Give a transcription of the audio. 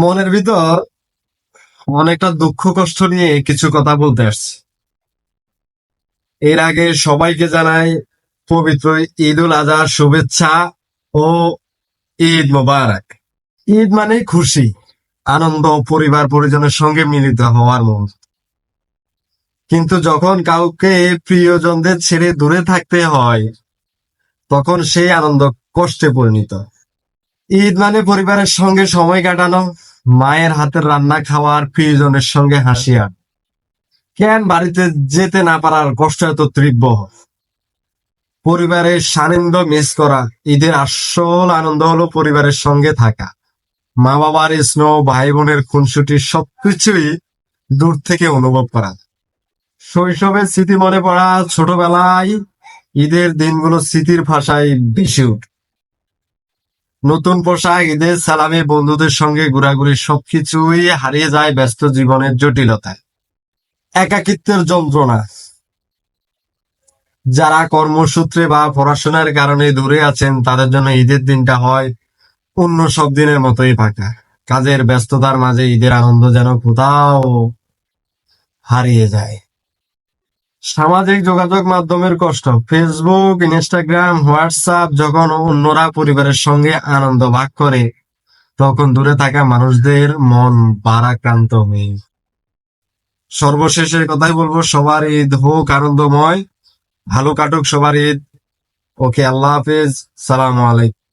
মনের ভিতর অনেকটা দুঃখ কষ্ট নিয়ে কিছু কথা বলতে আসছি। এর আগে সবাইকে জানাই পবিত্র ঈদ উল আজহার শুভেচ্ছা ও ঈদ মোবারক। ঈদ মানে খুশি, আনন্দ, পরিবার পরিজনের সঙ্গে মিলিত হওয়ার মুহূর্ত। কিন্তু যখন কাউকে প্রিয়জনদের ছেড়ে দূরে থাকতে হয়, তখন সেই আনন্দ কষ্টে পরিণত। ঈদ মানে পরিবারের সঙ্গে সময় কাটানো, মায়ের হাতের রান্না খাওয়ার, প্রিয়জনের সঙ্গে হাসি আড্ডা। কেন বাড়িতে যেতে না পারার কষ্ট এত তীব্র? পরিবারের সান্নিধ্য মিস করা। ঈদের আসল আনন্দ হলো পরিবারের সঙ্গে থাকা, মা বাবার স্নেহ, ভাই বোনের খুনসুটি সবকিছুই দূর থেকে অনুভব করা। শৈশবের স্মৃতি মনে পড়া, ছোটবেলায় ঈদের দিনগুলো স্মৃতির ভাষায় ভেসে ওঠে। নতুন পোশাক, ঈদের সালামি, বন্ধুদের সঙ্গে ঘোরাঘুরি সবকিছুই হারিয়ে যায় ব্যস্ত জীবনের জটিলতায়। একাকিত্বের যন্ত্রণা। যারা কর্মসূত্রে বা পড়াশোনার কারণে দূরে আছেন তাদের জন্য ঈদের দিনটা হয় অন্য সব দিনের মতোই ফাঁকা। কাজের ব্যস্ততার মাঝে ঈদের আনন্দ যেন কোথাও হারিয়ে যায়। সামাজিক যোগাযোগ মাধ্যমের কষ্ট। ফেসবুক, ইনস্টাগ্রাম, হোয়াটসঅ্যাপ যখন অন্যরা পরিবারের সঙ্গে আনন্দ ভাগ করে, তখন দূরে থাকা মানুষদের মন ভারাক্রান্ত হয়ে। সর্বশেষে কথাই বলবো, সবার ঈদ হোক আনন্দময়, ভালো কাটুক সবার ঈদ। ওকে, আল্লাহ হাফেজ, সালাম আলাইকুম।